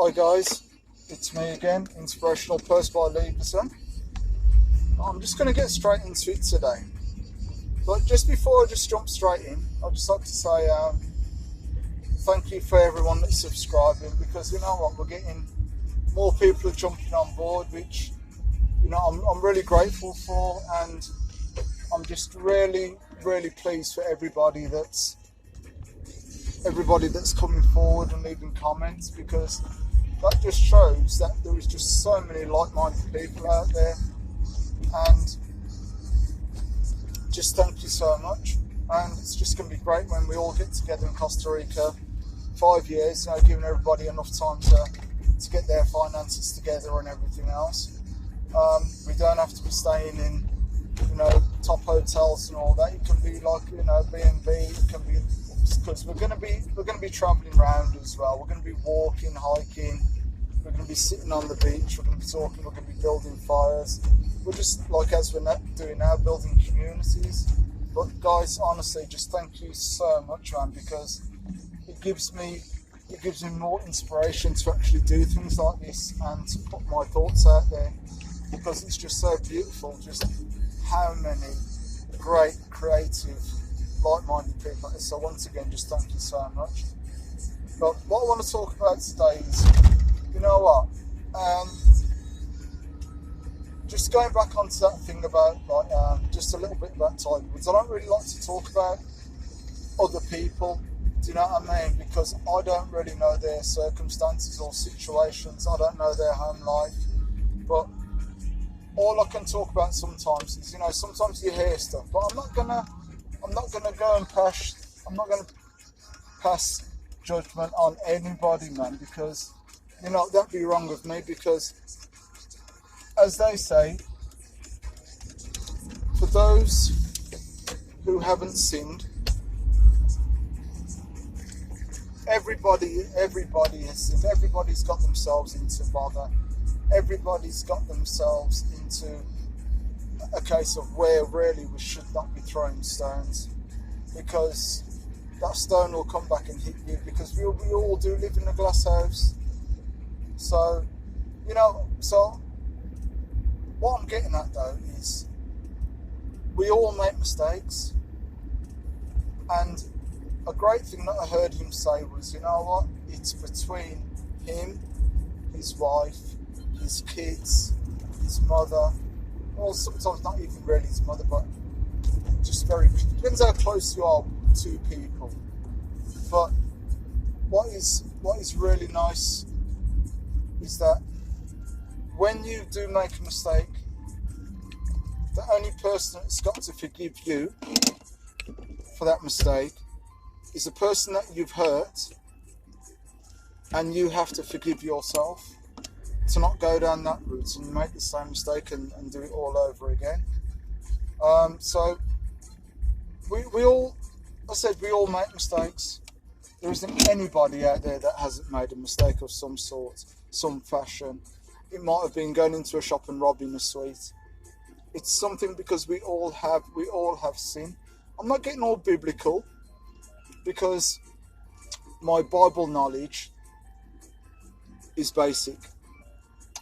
Hi guys, it's me again, Inspirational Post by Leverson. I'm just going to get straight into it today. But just before I just jump straight in, I'd just like to say thank you for everyone that's subscribing, because you know what, we're getting more people are jumping on board, which I'm really grateful for, and I'm just really pleased for everybody that's coming forward and leaving comments, because that just shows that there is just so many like-minded people out there. And just thank you so much, and it's just going to be great when we all get together in Costa Rica. 5 years, giving everybody enough time to get their finances together and everything else. We don't have to be staying in top hotels and all that. It can be like B&B. It can be, because we're going to be traveling around as well. We're going to be walking, hiking. We're going to be sitting on the beach. We're going to be talking. We're going to be building fires. We're just like, as we're doing now, building communities. But guys, honestly, just thank you so much, man, because it gives me more inspiration to actually do things like this and to put my thoughts out there, because it's just so beautiful just how many great, creative, like-minded people. So once again, just thank you so much. But what I want to talk about today is, you know what, just going back onto that thing about just a little bit about tiger woods. I don't really like to talk about other people, do you know what I mean? Because I don't really know their circumstances or situations. I don't know their home life. But all I can talk about sometimes is, sometimes you hear stuff. But I'm not gonna go and pass judgment on anybody, man, because that'd be wrong with me, because as they say, for those who haven't sinned, everybody has sinned. Everybody's got themselves into bother. Everybody's got themselves into a case of where really we should not be throwing stones, because that stone will come back and hit you, because we all do live in a glass house. So what I'm getting at though is, we all make mistakes, and a great thing that I heard him say was, you know what, it's between him, his wife, his kids, his mother, or sometimes not even really his mother, but just depends how close you are to people. But what is really nice is that when you do make a mistake, the only person that's got to forgive you for that mistake is the person that you've hurt, and you have to forgive yourself to not go down that route and make the same mistake and do it all over again. So we all make mistakes. There isn't anybody out there that hasn't made a mistake of some sort, some fashion. It might have been going into a shop and robbing a sweet. It's something, because we all have sin. I'm not getting all biblical, because my Bible knowledge is basic.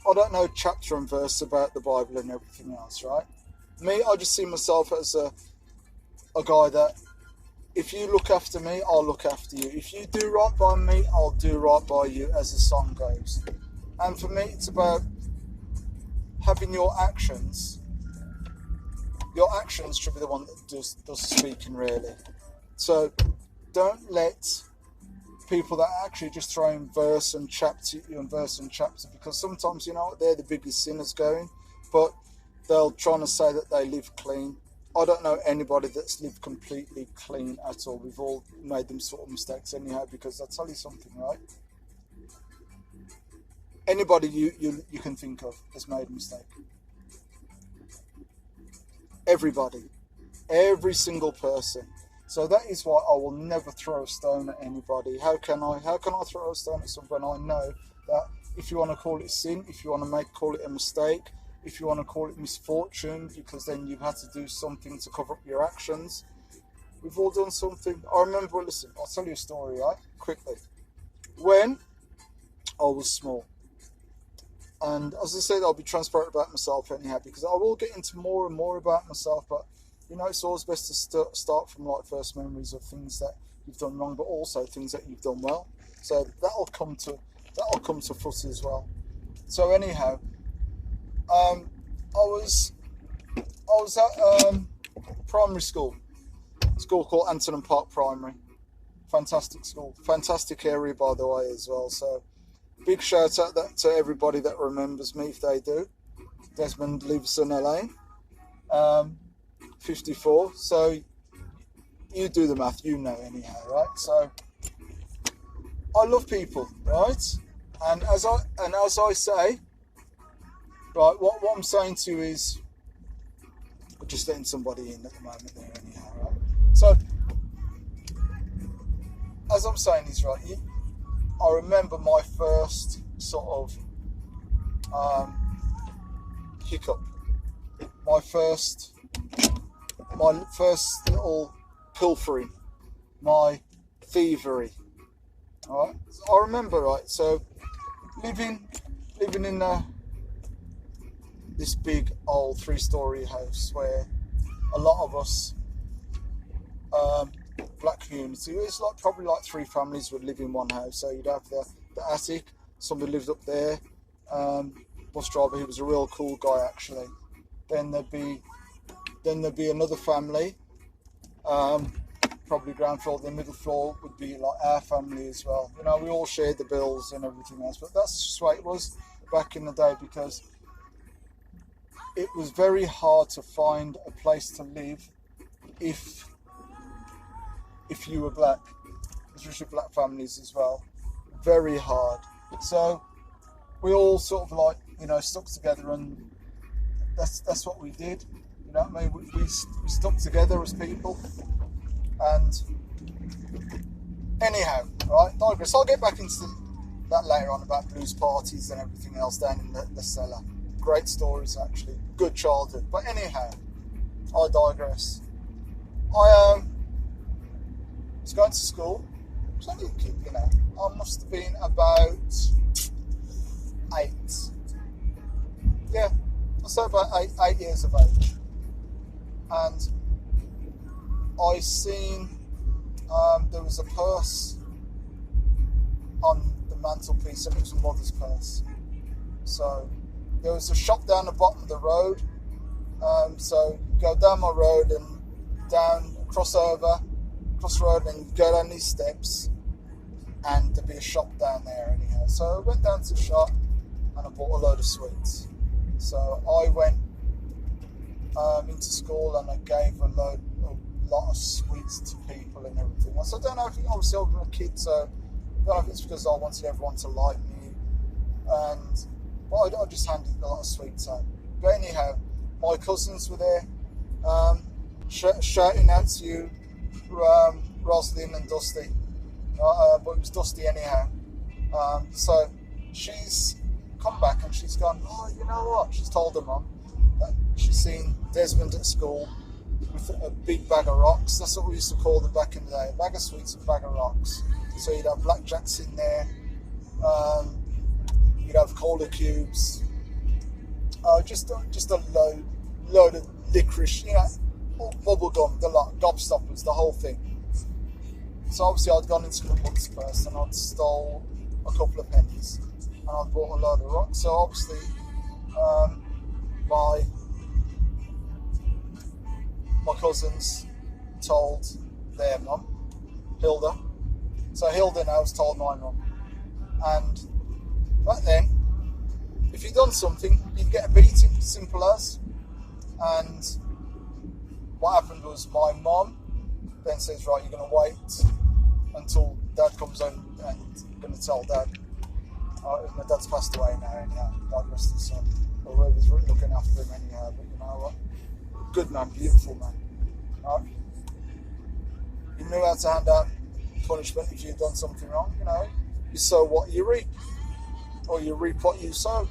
I don't know chapter and verse about the Bible and everything else, right? Me, I just see myself as a guy that, if you look after me, I'll look after you. If you do right by me, I'll do right by you, as the song goes. And for me, it's about having your actions. Your actions should be the one that does the speaking, really. So don't let people that actually just throw in verse and chapter, because sometimes, they're the biggest sinners going, but they'll try to say that they live clean. I don't know anybody that's lived completely clean at all. We've all made them sort of mistakes anyhow, because I'll tell you something, right? Anybody you can think of has made a mistake. Everybody. Every single person. So that is why I will never throw a stone at anybody. How can I throw a stone at someone when I know that, if you want to call it sin, if you want to call it a mistake, if you want to call it misfortune, because then you've had to do something to cover up your actions. We've all done something. I remember, listen, I'll tell you a story, right? Quickly. When I was small. And as I said, I'll be transparent about myself anyhow, because I will get into more and more about myself. But it's always best to start from like first memories of things that you've done wrong, but also things that you've done well. So that'll come to foot as well. So anyhow, I was at primary school called Anton Park Primary. Fantastic school, fantastic area by the way as well. So big shout out to everybody that remembers me if they do. Desmond Leverson, LA, 54. So you do the math, anyhow, right? So I love people, right? And as I say, right, what I'm saying to you is, I'm just letting somebody in at the moment there, anyhow, right? So as I'm saying is, right, I remember my first sort of hiccup, my first little pilfering, my thievery. All right, so I remember, right. So living in this big old 3-story house where a lot of us, black community, it's like probably like 3 families would live in one house. So you'd have the attic, somebody lived up there, bus driver, he was a real cool guy actually. Then there'd be another family, probably ground floor. The middle floor would be like our family as well. We all shared the bills and everything else. But that's just the way it was back in the day, because it was very hard to find a place to live if you were black, especially black families as well. Very hard. So we all sort of like, stuck together, and that's what we did. You know what I mean? We stuck together as people. And anyhow, right, digress. I'll get back into that later on about blues parties and everything else down in the cellar. Great stories, actually. Good childhood. But anyhow, I digress. I was going to school. I was only a kid, I must have been about 8. Yeah, I'll say about 8 years of age. And I seen there was a purse on the mantelpiece, and it was a mother's purse. So there was a shop down the bottom of the road. So you go down my road and cross the road, and go down these steps, and there'd be a shop down there anyhow. So I went down to the shop and I bought a load of sweets. So I went into school and I gave a lot of sweets to people and everything. So I don't know if obviously I was a kid, so I don't know if it's because I wanted everyone to like me, but I just handed a lot of sweets out. But anyhow, my cousins were there, shouting out to you, Roslyn and Dusty, but it was Dusty anyhow. So she's come back and she's gone, oh, you know what? She's told her mum that she's seen Desmond at school with a big bag of rocks. That's what we used to call them back in the day, a bag of sweets and a bag of rocks. So you'd have blackjacks in there, you'd have cola cubes, just a load of licorice, bubble gum, the lot, gobstoppers, the whole thing. So obviously I'd gone into the mother's purse and I'd stole a couple of pennies and I'd bought a load of rocks. So obviously my cousins told their mum, Hilda. So Hilda now has told my mum. And back then, if you'd done something, you'd get a beating, simple as. And what happened was my mum then says, right, you're going to wait until Dad comes home and you're going to tell Dad. My dad's passed away now, anyhow. God rest his son. Or whoever's looking after him anyhow. But you know what? Good man, beautiful man. Right? You knew how to hand out punishment if you'd done something wrong, You sow what you reap. Or you reap what you sow.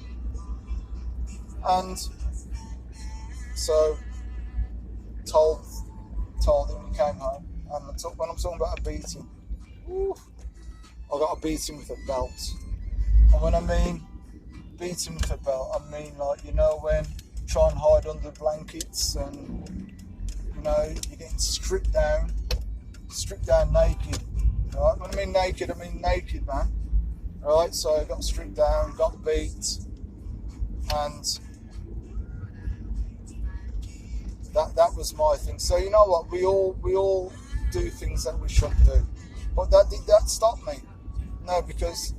And so told him he came home, and when I'm talking about a beating, I got a beating with a belt. And when I mean beating with a belt, I mean like, you know, when you try and hide under blankets and, you know, you're getting stripped down naked. Right? When I mean naked, man. Right? So I got stripped down, got beat, and that was my thing. So you know what? We all do things that we shouldn't do, but that did that stop me? No, because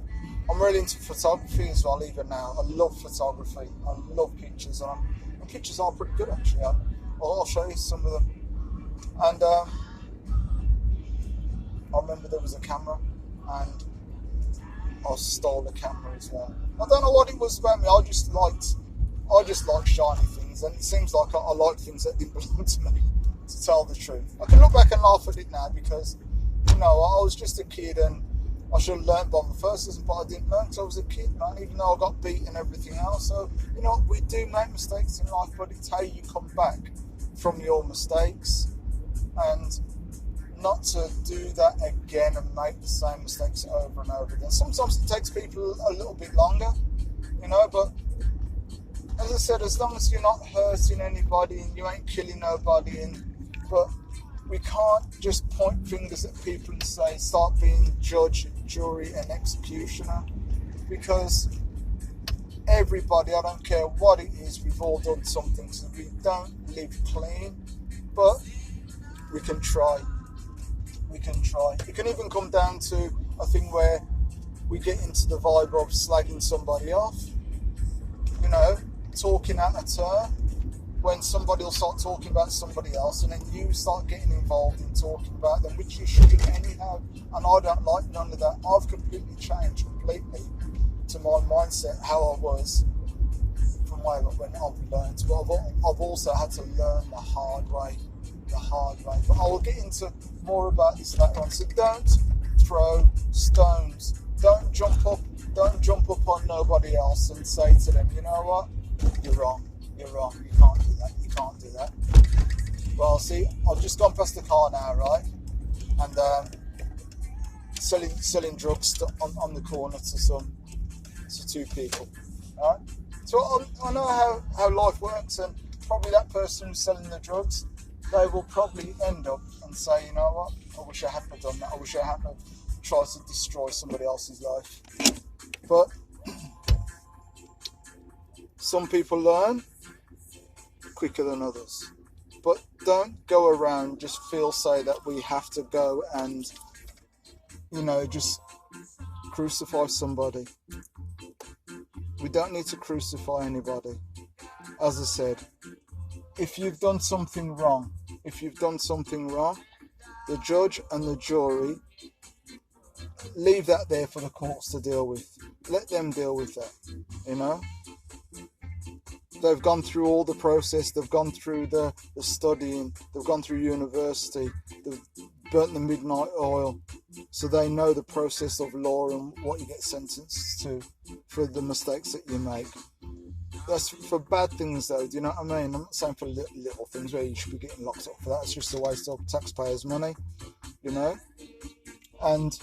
I'm really into photography as well. Even now, I love photography. I love pictures, and pictures are pretty good actually. I'll show you some of them. And I remember there was a camera, and I stole the camera as well. I don't know what it was about me. I just liked shiny things, and it seems like I like things that didn't belong to me. To tell the truth, I can look back and laugh at it now because, you know, I was just a kid and I should have learned by my first lesson, but I didn't learn because I was a kid, man. Even though I got beat and everything else. So you know, we do make mistakes in life, but it's how you come back from your mistakes, and not to do that again and make the same mistakes over and over again. Sometimes it takes people a little bit longer, you know, but as I said, as long as you're not hurting anybody and you ain't killing nobody, but we can't just point fingers at people and say, start being judge, jury and executioner, because everybody, I don't care what it is, we've all done something, so we don't live clean, but we can try. It can even come down to a thing where we get into the vibe of slagging somebody off, you know, talking out of turn, when somebody will start talking about somebody else and then you start getting involved in talking about them, which you shouldn't anyhow, and I don't like none of that. I've completely changed to my mindset, how I was from when I've learned, but I've also had to learn the hard way, but I will get into more about this later on. So don't throw stones, don't jump up on nobody else and say to them, you know what, you're wrong, you can't do that. Well, see, I've just gone past the car now, right, and selling drugs on the corner to two people, right? So I know how life works, and probably that person who's selling the drugs, they will probably end up and say, you know what, I wish I hadn't have done that, I wish I hadn't have tried to destroy somebody else's life. But some people learn quicker than others. But don't go around just say that we have to go and, you know, just crucify somebody. We don't need to crucify anybody. As I said, if you've done something wrong, the judge and the jury, leave that there for the courts to deal with. Let them deal with that, you know. They've gone through all the process, they've gone through the studying, they've gone through university, they've burnt the midnight oil, so they know the process of law and what you get sentenced to for the mistakes that you make. That's for bad things though, do you know what I mean? I'm not saying for little things where you should be getting locked up for that. It's just a waste of taxpayers' money, you know. And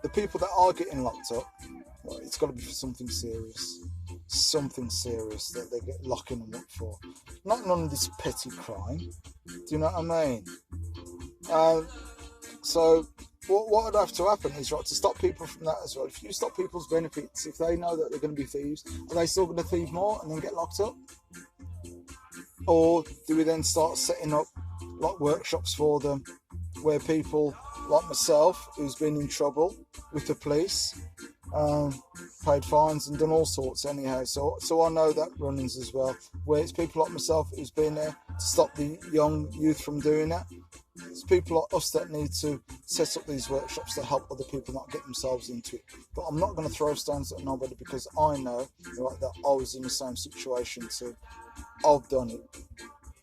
the people that are getting locked up, well, it's got to be for something serious that they get locking them up for. Not none of this petty crime. Do you know what I mean? So what would have to happen is, right, to stop people from that as well. If you stop people's benefits, if they know that they're going to be thieves, are they still going to thieve more and then get locked up? Or do we then start setting up like workshops for them where people like myself, who's been in trouble with the police, paid fines and done all sorts anyhow, so I know that runnings as well, where it's people like myself who's been there to stop the young youth from doing that. It's people like us that need to set up these workshops to help other people not get themselves into it. But I'm not going to throw stones at nobody, because I know, right, that I was in the same situation too. I've done it.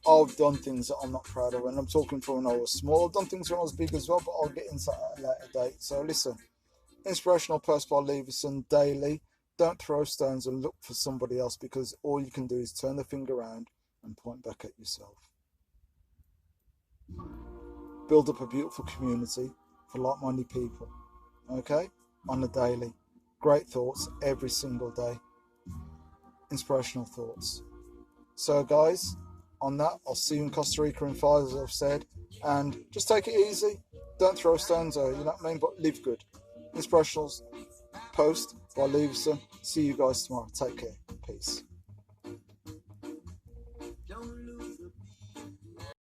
I've done things that I'm not proud of, and I'm talking from when I was small. I've done things when I was big as well, but I'll get into that at a later date. So listen, Inspirational post by Leverson daily. Don't throw stones and look for somebody else, because all you can do is turn the finger around and point back at yourself. Build up a beautiful community for like-minded people. Okay? on a daily. Great thoughts every single day. Inspirational thoughts. So guys, on that, I'll see you in Costa Rica in 5, as I've said. And just take it easy. Don't throw stones, or you know what I mean, but live good. Inspirational post by Leverson. See you guys tomorrow. Take care. Peace.